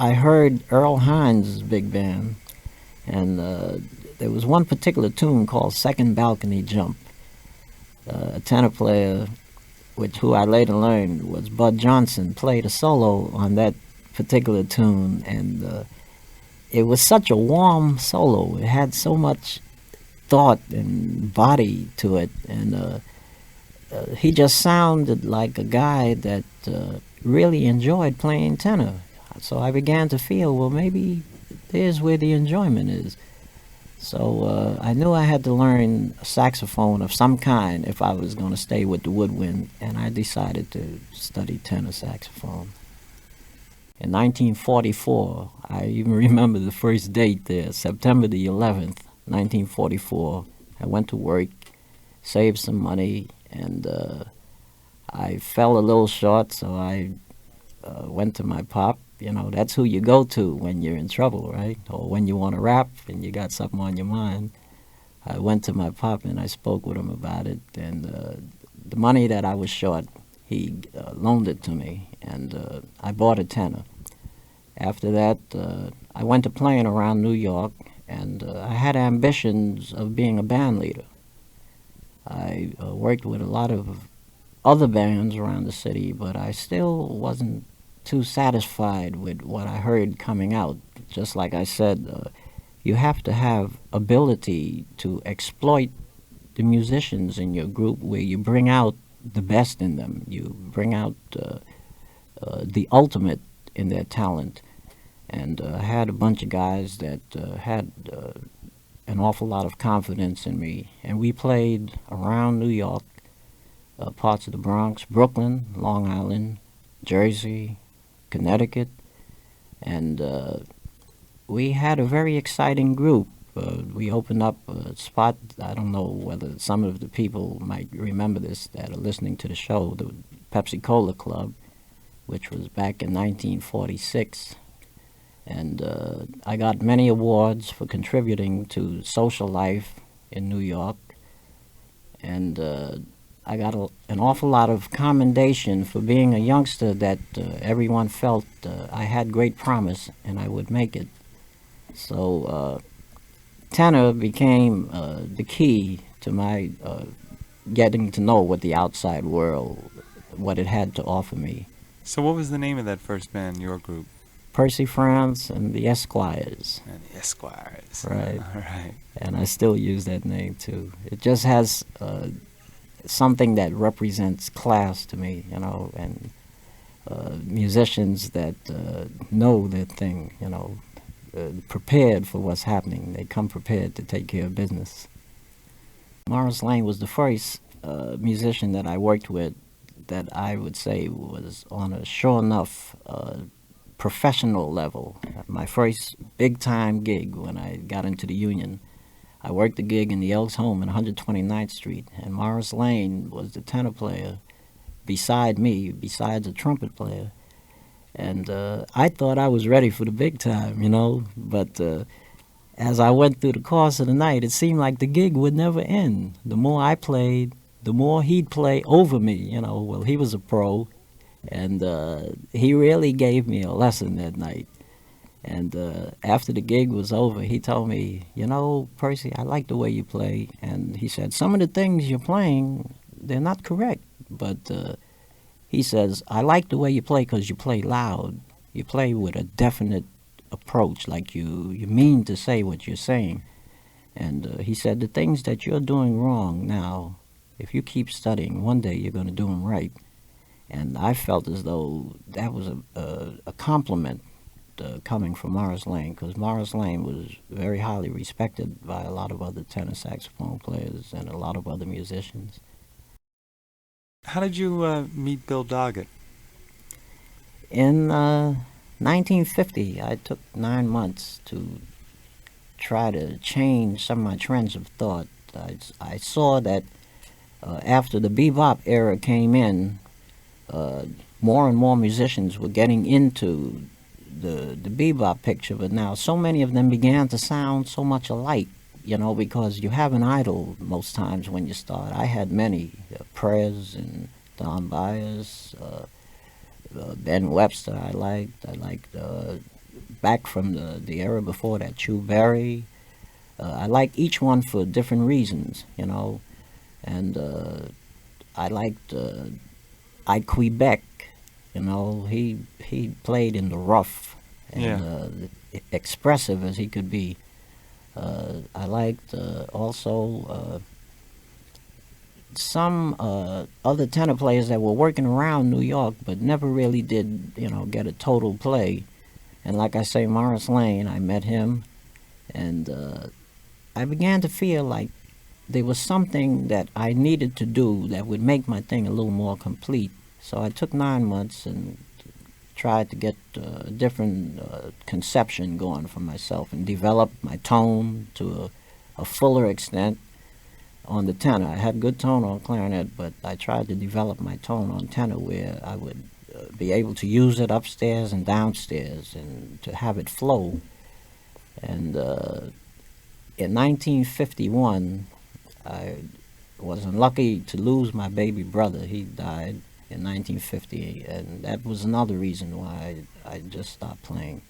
I heard Earl Hines' big band, and there was one particular tune called Second Balcony Jump. A tenor player, which who I later learned was Bud Johnson, played a solo on that particular tune, and it was such a warm solo. It had so much thought and body to it, and he just sounded like a guy that really enjoyed playing tenor. So I began to feel, well, maybe there's where the enjoyment is. So I knew I had to learn a saxophone of some kind if I was going to stay with the woodwind, and I decided to study tenor saxophone. In 1944, I even remember the first date there, September the 11th, 1944. I went to work, saved some money, and I fell a little short, so I went to my pop. You know, that's who you go to when you're in trouble, right? Or when you want to rap and you got something on your mind. I went to my pop and I spoke with him about it, and the money that I was short, he loaned it to me, and I bought a tenor. After that, I went to playing around New York, and I had ambitions of being a band leader. I worked with a lot of other bands around the city, but I still wasn't too satisfied with what I heard coming out. Just like I said, you have to have ability to exploit the musicians in your group, where you bring out the best in them. You bring out the ultimate in their talent. And I had a bunch of guys that had an awful lot of confidence in me. And we played around New York, parts of the Bronx, Brooklyn, Long Island, Jersey, Connecticut, and we had a very exciting group. We opened up a spot. I don't know whether some of the people might remember this that are listening to the show, the Pepsi Cola Club, which was back in 1946. And I got many awards for contributing to social life in New York. And I got an awful lot of commendation for being a youngster that everyone felt I had great promise and I would make it. So tenor became the key to my getting to know what the outside world, what it had to offer me. So what was the name of that first band, your group? Percy France and the Esquires. And the Esquires. Right. All right. And I still use that name too. It just has something that represents class to me, you know, and musicians that know their thing, you know, prepared for what's happening. They come prepared to take care of business. Morris Lane was the first musician that I worked with that I would say was on a sure enough professional level. My first big-time gig when I got into the union, I worked the gig in the Elks Home on 129th Street, and Morris Lane was the tenor player beside me, besides a trumpet player. And I thought I was ready for the big time, you know, but as I went through the course of the night, it seemed like the gig would never end. The more I played, the more he'd play over me, you know. Well, he was a pro, and he really gave me a lesson that night. And after the gig was over, he told me, you know, Percy, I like the way you play. And he said, some of the things you're playing, they're not correct. But he says, I like the way you play because you play loud. You play with a definite approach, like you mean to say what you're saying. And he said, the things that you're doing wrong now, if you keep studying, one day you're going to do them right. And I felt as though that was a compliment coming from Morris Lane, because Morris Lane was very highly respected by a lot of other tenor saxophone players and a lot of other musicians. How did you meet Bill Doggett? In 1950, I took 9 months to try to change some of my trends of thought. I saw that after the bebop era came in, more and more musicians were getting into the bebop picture, but now so many of them began to sound so much alike, you know, because you have an idol most times when you start. I had many, Prez and Don Byers, Ben Webster I liked back from the era before that, Chu Berry. I like each one for different reasons, you know. And I liked I Quebec, you know. He played in the rough and Yeah. expressive as he could be. I liked also some other tenor players that were working around New York, but never really did, you know, get a total play. And like I say, Morris Lane, I met him, and I began to feel like there was something that I needed to do that would make my thing a little more complete. So I took 9 months and tried to get a different conception going for myself and develop my tone to a fuller extent on the tenor. I had good tone on clarinet, but I tried to develop my tone on tenor where I would be able to use it upstairs and downstairs and to have it flow. And in 1951, I was unlucky to lose my baby brother. He died in 1950, and that was another reason why I just stopped playing,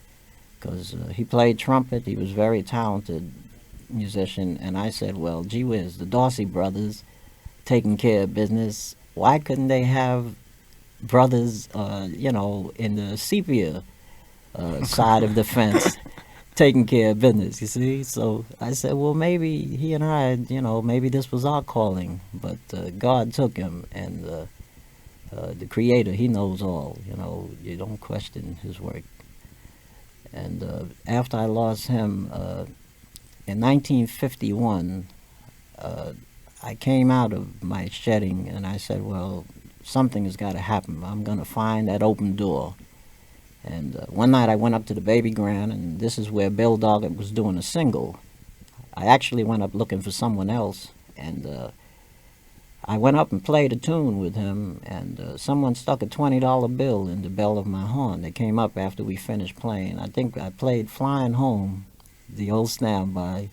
because he played trumpet. He was very talented musician, and I said, well, gee whiz, the Dorsey brothers taking care of business. Why couldn't they have brothers, you know, in the sepia side of the fence taking care of business, you see? So I said, well, maybe he and I, you know, maybe this was our calling, but God took him, and the Creator, he knows all, you know, you don't question his work. And after I lost him, in 1951, I came out of my shedding and I said, well, something has got to happen. I'm going to find that open door. And one night I went up to the Baby Grand, and this is where Bill Doggett was doing a single. I actually went up looking for someone else, and I went up and played a tune with him, and someone stuck a $20 bill in the bell of my horn. They came up after we finished playing. I think I played Flying Home, the old standby,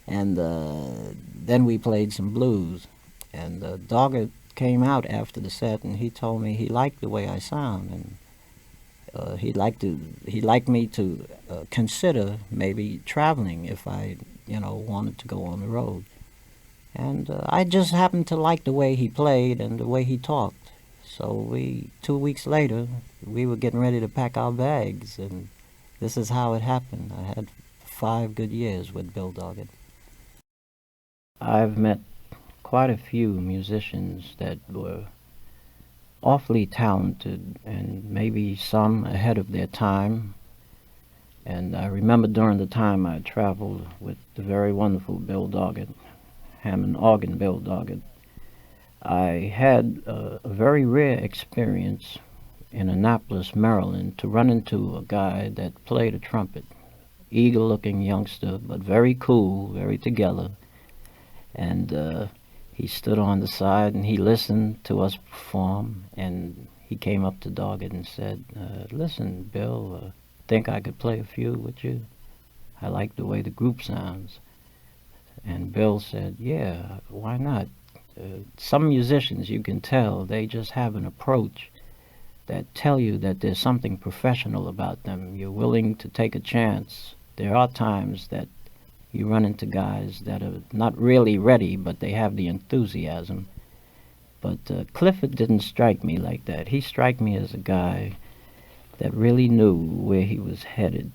and then we played some blues. And Doggett came out after the set, and he told me he liked the way I sound, and he'd like me to consider maybe traveling if I, you know, wanted to go on the road. And I just happened to like the way he played and the way he talked. So 2 weeks later, we were getting ready to pack our bags, and this is how it happened. I had 5 good years with Bill Doggett. I've met quite a few musicians that were awfully talented and maybe some ahead of their time. And I remember during the time I traveled with the very wonderful Bill Doggett, Hammond organ Bill Doggett, I had a very rare experience in Annapolis, Maryland, to run into a guy that played a trumpet. Eager-looking youngster, but very cool, very together. And he stood on the side and he listened to us perform, and he came up to Doggett and said, listen, Bill, think I could play a few with you? I like the way the group sounds. And Bill said, yeah, why not? Some musicians, you can tell, they just have an approach that tell you that there's something professional about them. You're willing to take a chance. There are times that you run into guys that are not really ready, but they have the enthusiasm. But Clifford didn't strike me like that. He struck me as a guy that really knew where he was headed.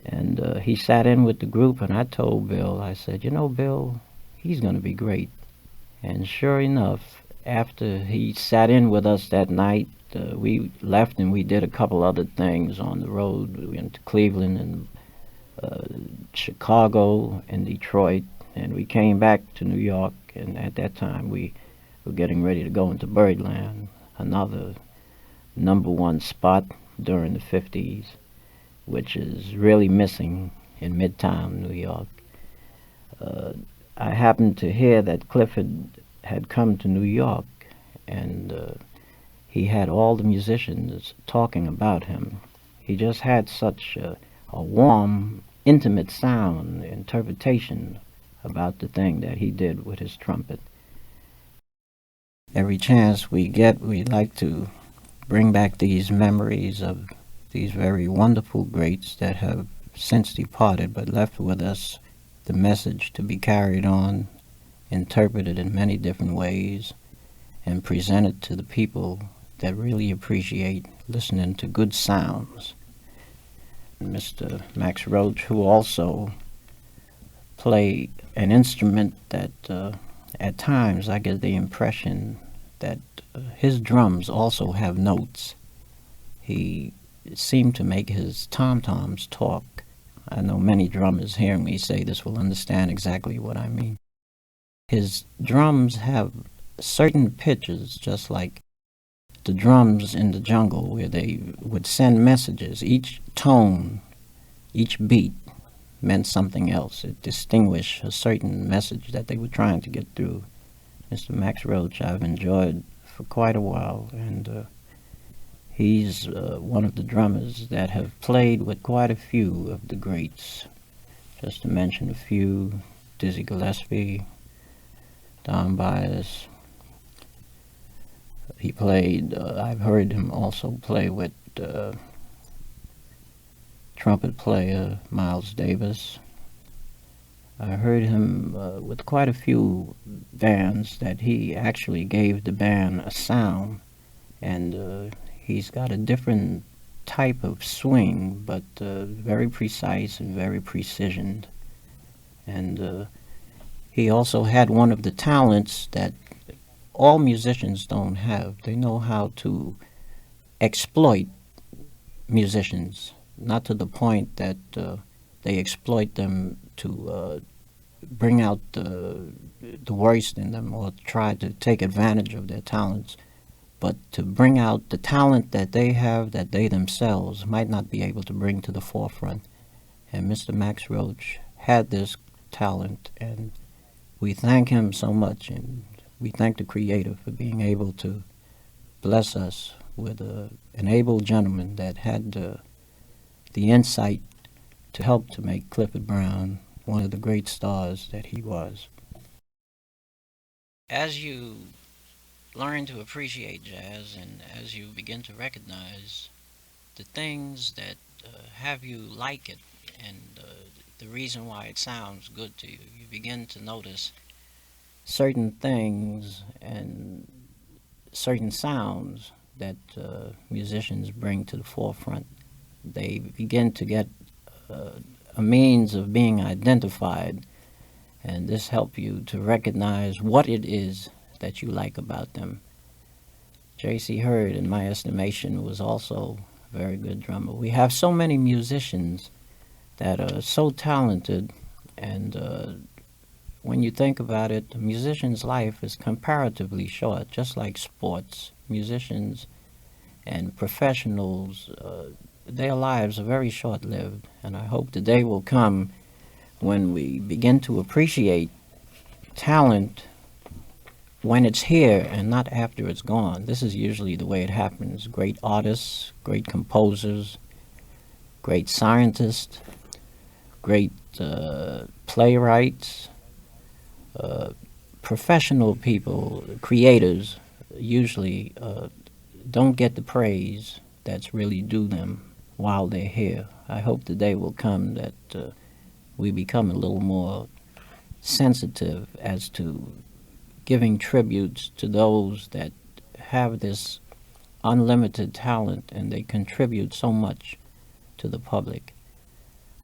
And he sat in with the group, and I told Bill, I said, you know, Bill, he's going to be great. And sure enough, after he sat in with us that night, we left and we did a couple other things on the road. We went to Cleveland and Chicago and Detroit, and we came back to New York, and at that time we were getting ready to go into Birdland, another #1 spot during the 50s, which is really missing in Midtown New York. I happened to hear that Clifford had come to New York, and he had all the musicians talking about him. He just had such a warm, intimate sound interpretation about the thing that he did with his trumpet. Every chance we get, we like to bring back these memories of these very wonderful greats that have since departed but left with us the message to be carried on, interpreted in many different ways, and presented to the people that really appreciate listening to good sounds. Mr. Max Roach, who also play an instrument that at times I get the impression that his drums also have notes. He seemed to make his tom-toms talk. I know many drummers hearing me say this will understand exactly what I mean. His drums have certain pitches, just like the drums in the jungle, where they would send messages. Each tone, each beat meant something else. It distinguished a certain message that they were trying to get through. Mr. Max Roach I've enjoyed for quite a while, and he's one of the drummers that have played with quite a few of the greats. Just to mention a few: Dizzy Gillespie, Don Byas. He played, I've heard him also play with trumpet player Miles Davis. I heard him with quite a few bands that he actually gave the band a sound, and he's got a different type of swing, but very precise and very precisioned. And he also had one of the talents that all musicians don't have. They know how to exploit musicians, not to the point that they exploit them to bring out the worst in them or try to take advantage of their talents, but to bring out the talent that they have that they themselves might not be able to bring to the forefront. And Mr. Max Roach had this talent, and we thank him so much, and we thank the Creator for being able to bless us with an able gentleman that had the insight to help to make Clifford Brown one of the great stars that he was. As you learn to appreciate jazz and as you begin to recognize the things that have you like it and the reason why it sounds good to you, you begin to notice certain things and certain sounds that musicians bring to the forefront. They begin to get a means of being identified, and this helps you to recognize what it is that you like about them. J.C. Hurd, in my estimation, was also a very good drummer. We have so many musicians that are so talented, and when you think about it, a musician's life is comparatively short, just like sports. Musicians and professionals, their lives are very short-lived, and I hope the day will come when we begin to appreciate talent when it's here and not after it's gone. This is usually the way it happens. Great artists, great composers, great scientists, great playwrights, professional people, creators, usually don't get the praise that's really due them while they're here. I hope the day will come that we become a little more sensitive as to giving tributes to those that have this unlimited talent and they contribute so much to the public.